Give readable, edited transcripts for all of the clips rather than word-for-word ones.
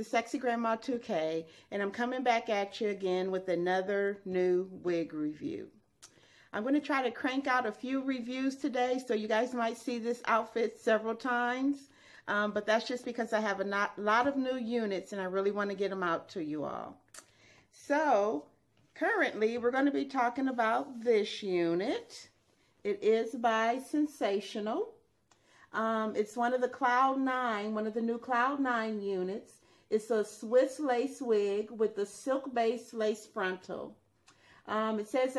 is Sexy Grandma 2K, and I'm coming back at you again with another new wig review. I'm going to try to crank out a few reviews today, so you guys might see this outfit several times, but that's just because I have a lot of new units, and I really want to get them out to you all. So, currently, we're going to be talking about this unit. It is by Sensationnel. It's one of the new Cloud 9 units. It's a Swiss lace wig with the silk-based lace frontal. It says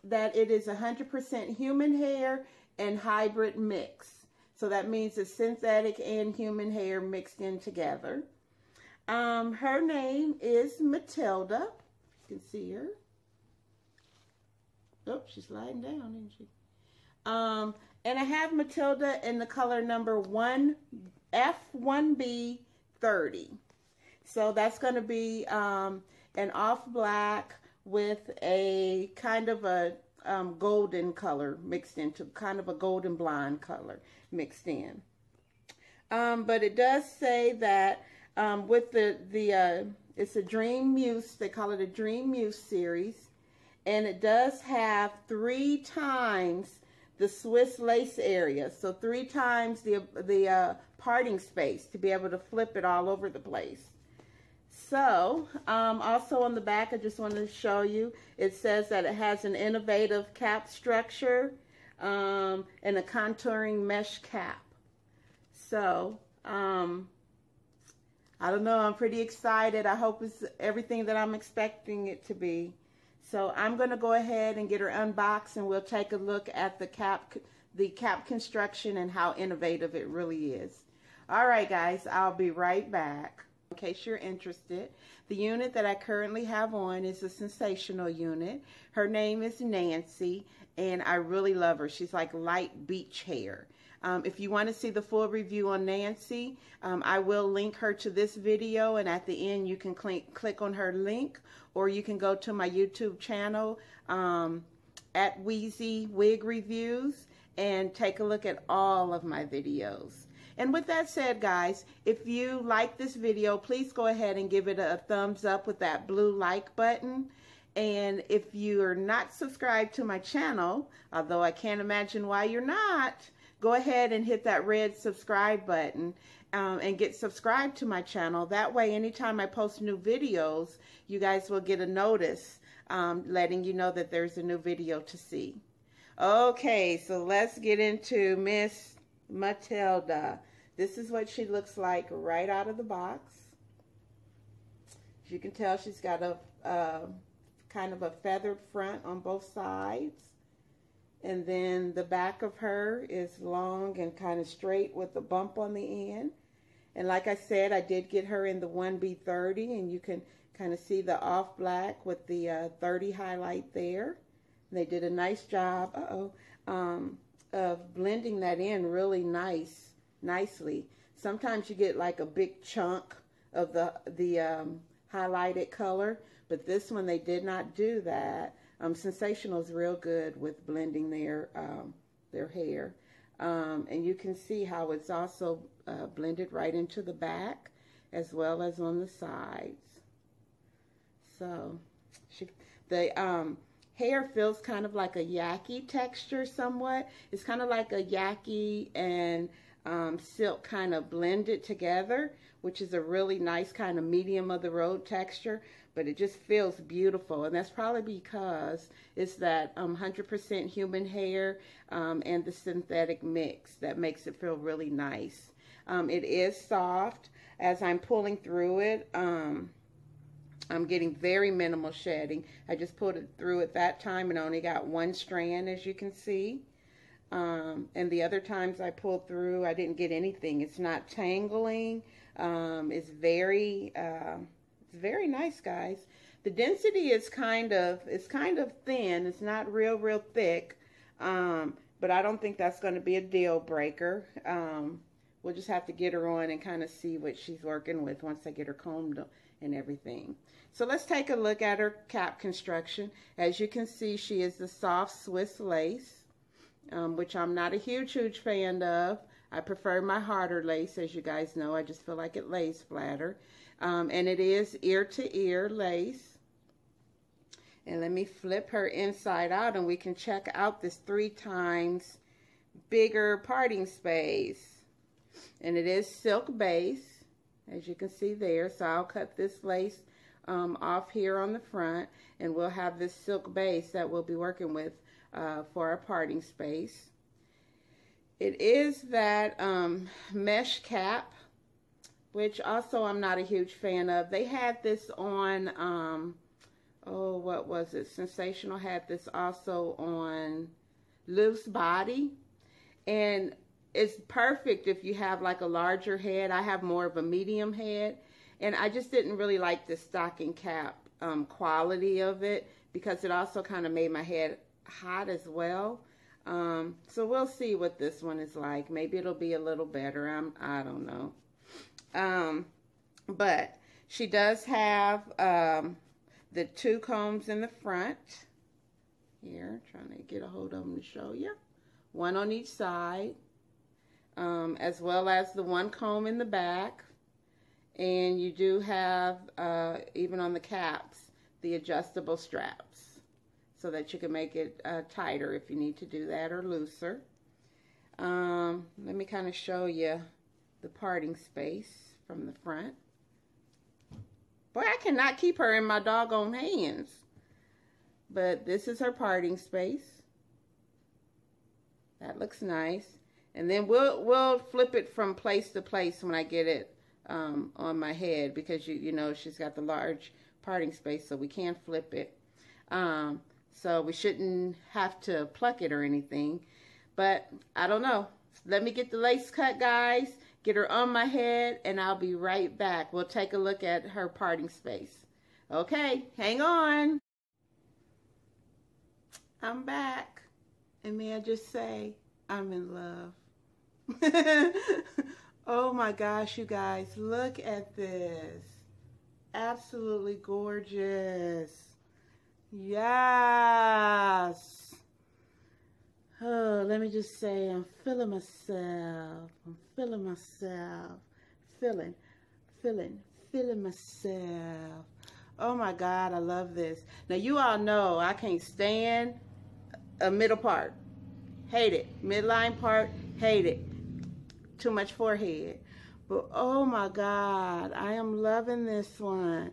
that it is 100% human hair and hybrid mix. So that means it's synthetic and human hair mixed in together. Her name is Matilda. You can see her. Oh, she's sliding down, isn't she? And I have Matilda in the color number F1B30. So that's going to be an off black with a kind of a golden color mixed into, kind of a golden blonde color mixed in. But it does say that with it's a Dream Muse, they call it a Dream Muse series, and it does have 3 times the Swiss lace area, so 3 times the parting space to be able to flip it all over the place. So, also on the back, I just wanted to show you, it says that it has an innovative cap structure and a contouring mesh cap. So, I don't know, I'm pretty excited. I hope it's everything that I'm expecting it to be. So I'm going to go ahead and get her unboxed, and we'll take a look at the cap construction and how innovative it really is. All right, guys, I'll be right back. In case you're interested, the unit that I currently have on is a Sensationnel unit. Her name is Nancy, and I really love her. She's like light beach hair. If you want to see the full review on Nancy, I will link her to this video, and at the end you can click on her link, or you can go to my YouTube channel at Wheezy Wig Reviews and take a look at all of my videos. And with that said, guys, if you like this video, please go ahead and give it a thumbs up with that blue like button. And if you are not subscribed to my channel, although I can't imagine why you're not, go ahead and hit that red subscribe button and get subscribed to my channel. That way, anytime I post new videos, you guys will get a notice letting you know that there's a new video to see. Okay, so let's get into Miss Matilda. This is what she looks like right out of the box. As you can tell, she's got a kind of a feathered front on both sides. And then the back of her is long and kind of straight with a bump on the end. And like I said, I did get her in the 1B30, and you can kind of see the off black with the 30 highlight there. And they did a nice job of blending that in really nicely. Sometimes you get like a big chunk of the highlighted color, but this one they did not do that. Sensationnel is real good with blending their hair. And you can see how it's also blended right into the back as well as on the sides. So the hair feels kind of like a yaki texture somewhat. It's kind of like a yaki and silk kind of blended together, which is a really nice kind of medium of the road texture, but it just feels beautiful. And that's probably because it's that 100% human hair and the synthetic mix that makes it feel really nice. It is soft. As I'm pulling through it, I'm getting very minimal shedding. I just pulled it through at that time and only got 1 strand, as you can see. And the other times I pulled through, I didn't get anything. It's not tangling. It's very nice, guys. The density is kind of thin. It's not real thick. But I don't think that's going to be a deal breaker. We'll just have to get her on and kind of see what she's working with once I get her combed and everything. So let's take a look at her cap construction. As you can see, she is the soft Swiss lace, which I'm not a huge fan of. I prefer my harder lace, as you guys know. I just feel like it lays flatter. And it is ear to ear lace. And let me flip her inside out and we can check out this 3 times bigger parting space. And it is silk base, as you can see there. So I'll cut this lace off here on the front, and we'll have this silk base that we'll be working with for our parting space. It is that mesh cap, which also I'm not a huge fan of. They had this on, oh, what was it? Sensationnel had this also on Loose Body. And it's perfect if you have like a larger head. I have more of a medium head. And I just didn't really like the stocking cap quality of it, because it also kind of made my head hot as well. So we'll see what this one is like. Maybe it'll be a little better. I don't know. But she does have the 2 combs in the front. Here, trying to get a hold of them to show you. 1 on each side, as well as the 1 comb in the back. And you do have, even on the caps, the adjustable straps, so that you can make it tighter if you need to do that, or looser. Let me kind of show you the parting space from the front. Boy, I cannot keep her in my doggone hands. But this is her parting space. That looks nice. And then we'll flip it from place to place when I get it on my head, because you know she's got the large parting space, so we can't flip it. So we shouldn't have to pluck it or anything. But I don't know. Let me get the lace cut, guys. Get her on my head, and I'll be right back. We'll take a look at her parting space. Okay, hang on. I'm back. And may I just say, I'm in love. Oh my gosh, you guys, look at this. Absolutely gorgeous. Yes. Oh, let me just say, I'm feeling myself. I'm feeling myself. Feeling myself. Oh my God, I love this. Now, you all know I can't stand a middle part. Hate it. Midline part, hate it. Too much forehead. But oh my God, I am loving this one.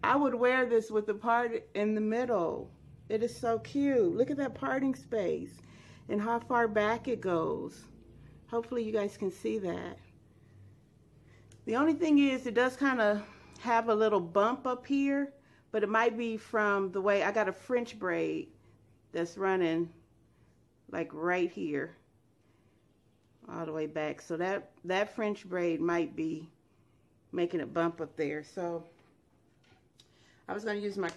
I would wear this with the part in the middle. It is so cute. Look at that parting space and how far back it goes. Hopefully you guys can see that. The only thing is, it does kind of have a little bump up here, but it might be from the way I got a French braid that's running like right here all the way back. So that French braid might be making it bump up there. So I was going to use my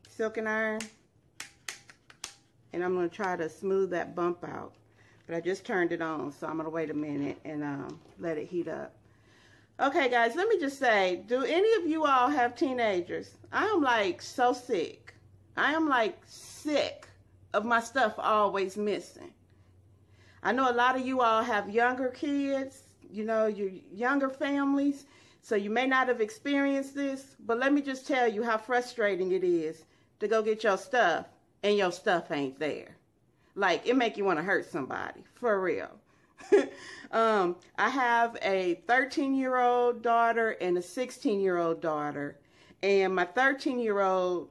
silking iron, and I'm going to try to smooth that bump out. But I just turned it on, so I'm going to wait a minute and let it heat up. Okay, guys, let me just say, do any of you all have teenagers? I am like so sick. I am like sick of my stuff always missing. I know a lot of you all have younger kids, you know, your younger families, so you may not have experienced this, but let me just tell you how frustrating it is to go get your stuff and your stuff ain't there. Like, it make you want to hurt somebody, for real. I have a 13-year-old daughter and a 16-year-old daughter, and my 13-year-old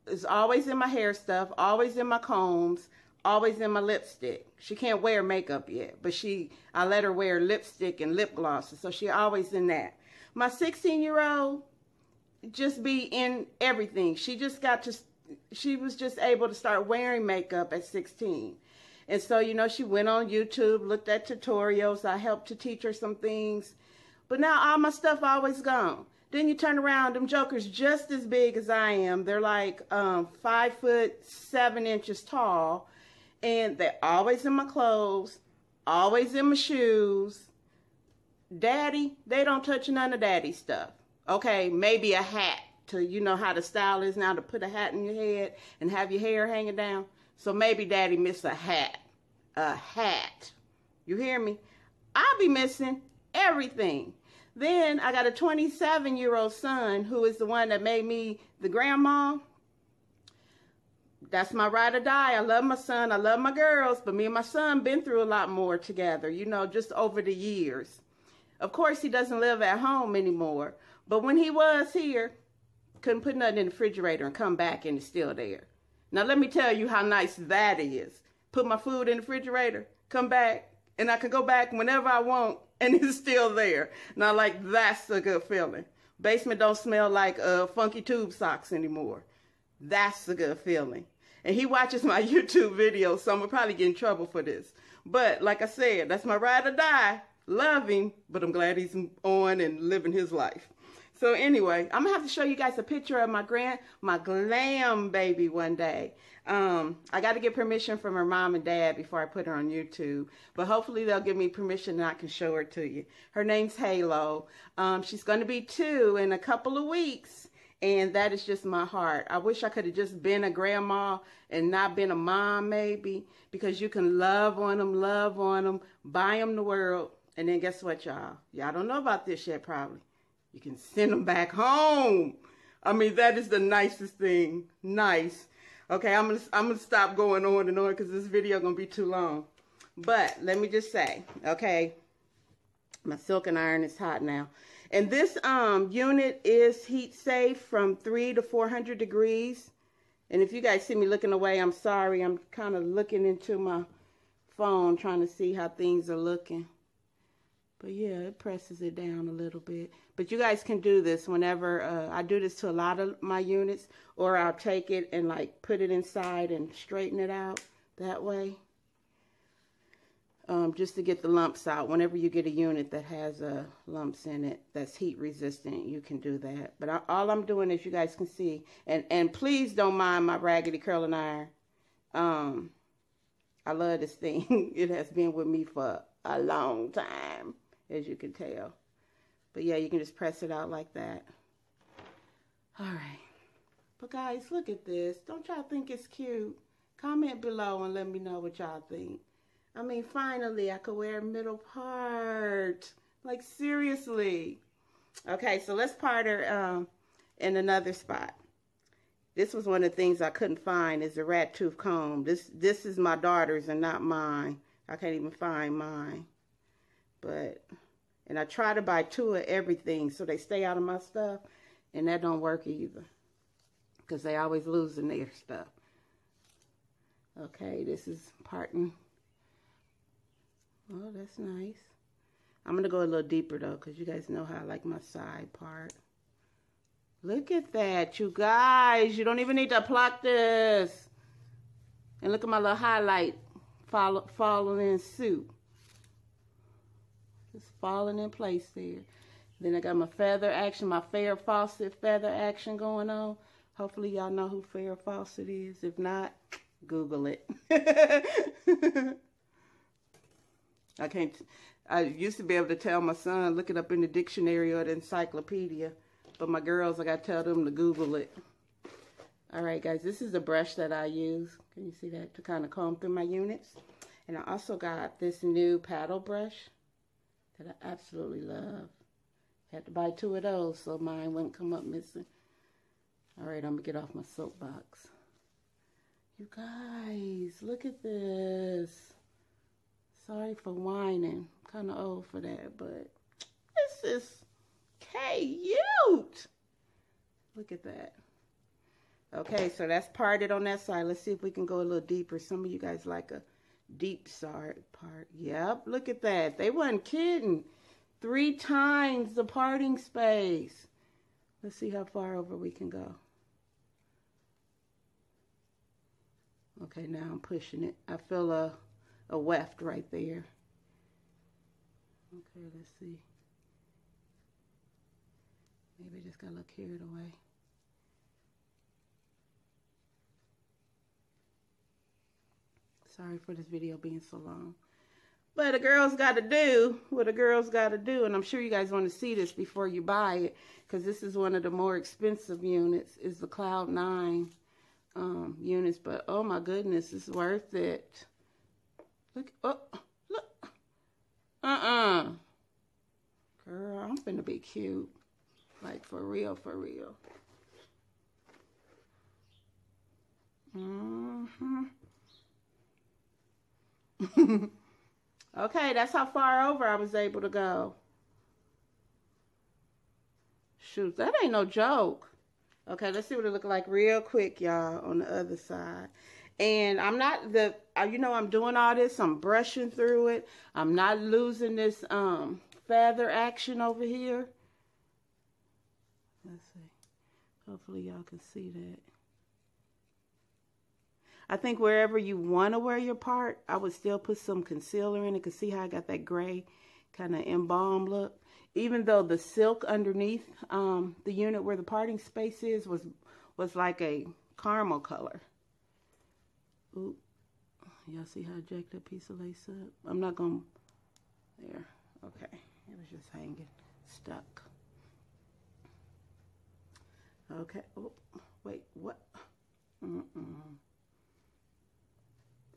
is always in my hair stuff, always in my combs, always in my lipstick. She can't wear makeup yet, but I let her wear lipstick and lip glosses, so she always in that. My 16-year-old just be in everything. She was just able to start wearing makeup at 16. And so, you know, she went on YouTube, looked at tutorials. I helped to teach her some things. But now all my stuff always gone. Then you turn around, them jokers just as big as I am. They're like 5'7" tall. And they're always in my clothes, always in my shoes. Daddy, they don't touch none of daddy's stuff. Okay, maybe a hat, to, you know how the style is now, to put a hat in your head and have your hair hanging down. So maybe daddy missed a hat. A hat. You hear me? I'll be missing everything. Then I got a 27-year-old son who is the one that made me the grandma. That's my ride or die. I love my son. I love my girls. But me and my son been through a lot more together, you know, just over the years. Of course, he doesn't live at home anymore. But when he was here, couldn't put nothing in the refrigerator and come back and it's still there. Now, let me tell you how nice that is. Put my food in the refrigerator, come back, and I can go back whenever I want, and it's still there. Now, like, that's a good feeling. Basement don't smell like funky tube socks anymore. That's a good feeling. And he watches my YouTube videos, so I'm going to probably get in trouble for this. But, like I said, that's my ride or die. Love him, but I'm glad he's on and living his life. So anyway, I'm going to have to show you guys a picture of my glam baby one day. I got to get permission from her mom and dad before I put her on YouTube. But hopefully they'll give me permission and I can show her to you. Her name's Halo. She's going to be 2 in a couple of weeks. And that is just my heart. I wish I could have just been a grandma and not been a mom maybe. Because you can love on them, buy them the world. And then guess what, y'all? Y'all don't know about this yet probably. You can send them back home. I mean, that is the nicest thing. Nice. Okay, I'm gonna stop going on and on because this video gonna be too long. But let me just say, okay, my silk and iron is hot now. And this unit is heat safe from 300 to 400 degrees. And if you guys see me looking away, I'm sorry. I'm kind of looking into my phone trying to see how things are looking. But yeah, it presses it down a little bit. But you guys can do this whenever, I do this to a lot of my units, or I'll take it and like put it inside and straighten it out that way. Just to get the lumps out. Whenever you get a unit that has lumps in it that's heat resistant, you can do that. But all I'm doing is, you guys can see, and please don't mind my raggedy curling iron. I love this thing. It has been with me for a long time, as you can tell. But yeah, you can just press it out like that. All right. But guys, look at this. Don't y'all think it's cute? Comment below and let me know what y'all think. I mean, finally, I could wear a middle part. Like, seriously. Okay, so let's part her in another spot. This was one of the things I couldn't find, is a rat tooth comb. This is my daughter's and not mine. I can't even find mine. But, and I try to buy 2 of everything so they stay out of my stuff. And that don't work either, because they always losing their stuff. Okay, this is parting. Oh, that's nice. I'm going to go a little deeper, though, because you guys know how I like my side part. Look at that, you guys. You don't even need to pluck this. And look at my little highlight falling in suit. Just falling in place there. Then I got my feather action, my Farrah Fawcett feather action going on. Hopefully y'all know who Farrah Fawcett is. If not, Google it. I used to be able to tell my son, look it up in the dictionary or the encyclopedia. But my girls, I got to tell them to Google it. All right, guys, this is the brush that I use. Can you see that? To kind of comb through my units. And I also got this new paddle brush that I absolutely love. Had to buy 2 of those so mine wouldn't come up missing. All right, I'm going to get off my soapbox. You guys, look at this. Sorry for whining. Kind of old for that, but this is cute. Look at that. Okay, so that's parted on that side. Let's see if we can go a little deeper. Some of you guys like a deep side part. Yep, look at that. They wasn't kidding. 3 times the parting space. Let's see how far over we can go. Okay, now I'm pushing it. I feel a weft right there. Okay, let's see. Maybe I just got a little carried away. Sorry for this video being so long. But a girl's got to do what a girl's got to do. And I'm sure you guys want to see this before you buy it, because this is one of the more expensive units, is the Cloud 9 units. But oh my goodness, it's worth it. Look, oh, look. Girl, I'm finna be cute. Like, for real, for real. Okay, that's how far over I was able to go. Shoot, that ain't no joke. Okay, let's see what it look like real quick, y'all, on the other side. And I'm not you know, I'm doing all this. I'm brushing through it. I'm not losing this feather action over here. Let's see. Hopefully y'all can see that. I think wherever you want to wear your part, I would still put some concealer in it. Cause see how I got that gray kind of embalmed look. Even though the silk underneath the unit where the parting space is was like a caramel color. Ooh, y'all see how I jacked that piece of lace up? I'm not gonna, there, okay. It was just hanging, stuck. Okay, oh, wait, what?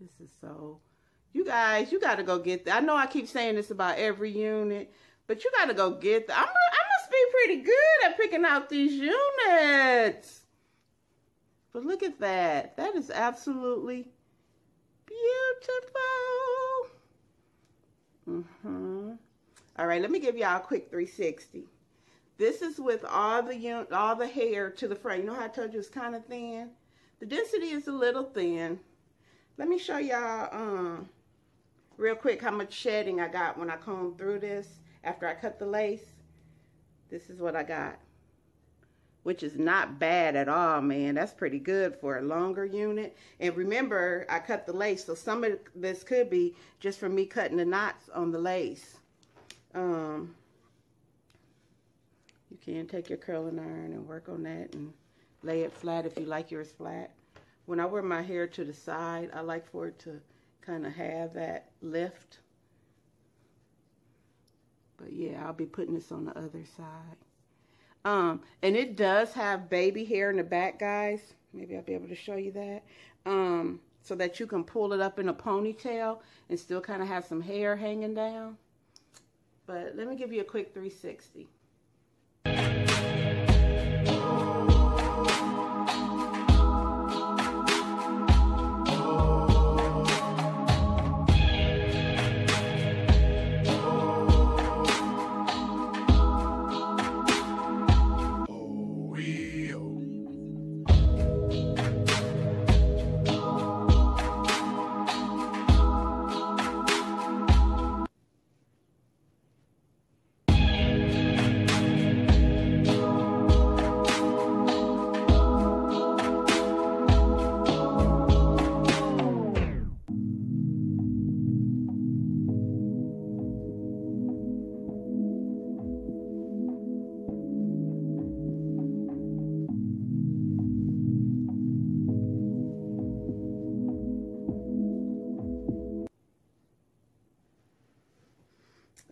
This is so, you guys, you gotta go get that. I know I keep saying this about every unit, but you gotta go get that. I must be pretty good at picking out these units. But look at that. That is absolutely beautiful. All right, let me give y'all a quick 360. This is with all the hair to the front. You know how I told you it's kind of thin? The density is a little thin. Let me show y'all real quick how much shedding I got when I combed through this after I cut the lace. This is what I got, which is not bad at all, man. That's pretty good for a longer unit. And remember, I cut the lace, so some of this could be just from me cutting the knots on the lace. You can take your curling iron and work on that and lay it flat if you like yours flat. When I wear my hair to the side, I like for it to kind of have that lift. But yeah, I'll be putting this on the other side. And it does have baby hair in the back, guys. Maybe I'll be able to show you that. So that you can pull it up in a ponytail and still kind of have some hair hanging down. But let me give you a quick 360.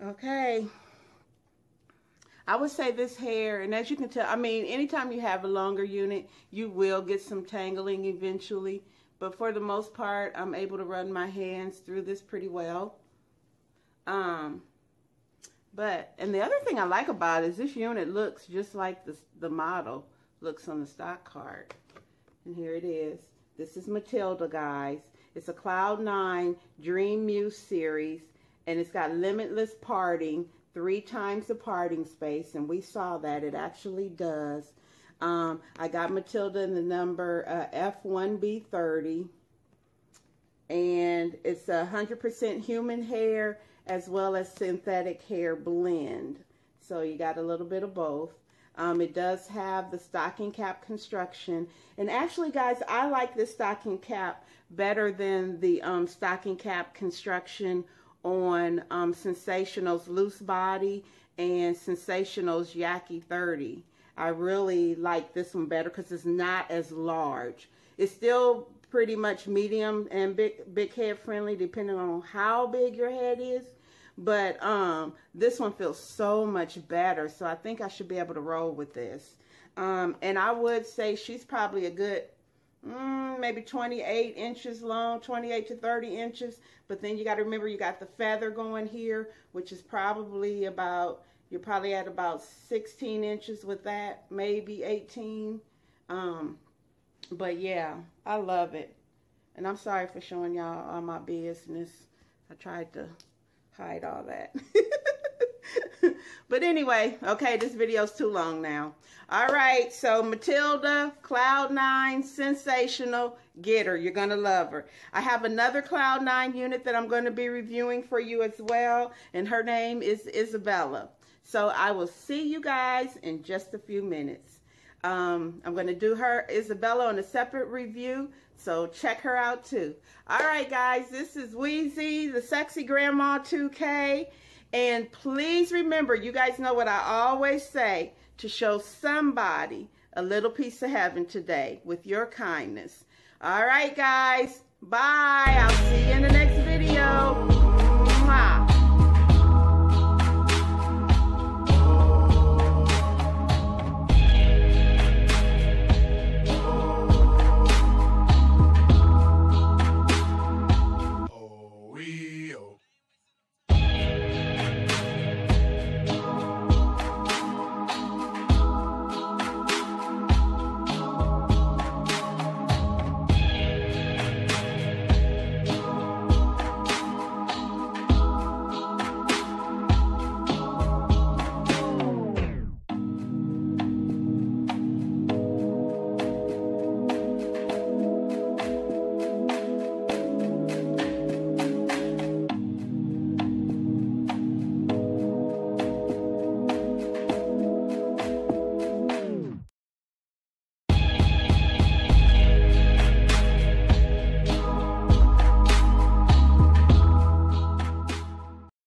Okay, I would say this hair, and as you can tell, I mean, anytime you have a longer unit, you will get some tangling eventually, but for the most part, I'm able to run my hands through this pretty well. And the other thing I like about it is this unit looks just like the model looks on the stock card. And here it is. This is Matilda, guys. It's a Cloud 9 Dream Muse series. And it's got limitless parting, 3 times the parting space. And we saw that. It actually does. I got Matilda in the number F1B30. And it's 100% human hair as well as synthetic hair blend. So you got a little bit of both. It does have the stocking cap construction. And actually, guys, I like this stocking cap better than the stocking cap construction on Sensationnel's Loose Body and Sensationnel's Yaki 30. I really like this one better because it's not as large. It's still pretty much medium and big head friendly depending on how big your head is. But this one feels so much better. So I think I should be able to roll with this. And I would say she's probably a good maybe 28 inches long, 28 to 30 inches. But then you got to remember you got the feather going here, which is probably about, You're probably at about 16 inches with that, maybe 18. But yeah, I love it. And I'm sorry for showing y'all all my business. I tried to hide all that. But anyway, okay, this video's too long now. All right, so Matilda, Cloud9, Sensational, get her. You're going to love her. I have another Cloud9 unit that I'm going to be reviewing for you as well, and her name is Isabella. So I will see you guys in just a few minutes. I'm going to do her, Isabella, on a separate review, so check her out too. All right, guys, this is Wheezy, the Sexy Grandma 2K. And please remember, you guys know what I always say, to show somebody a little piece of heaven today with your kindness. All right, guys. Bye. I'll see you in the next video.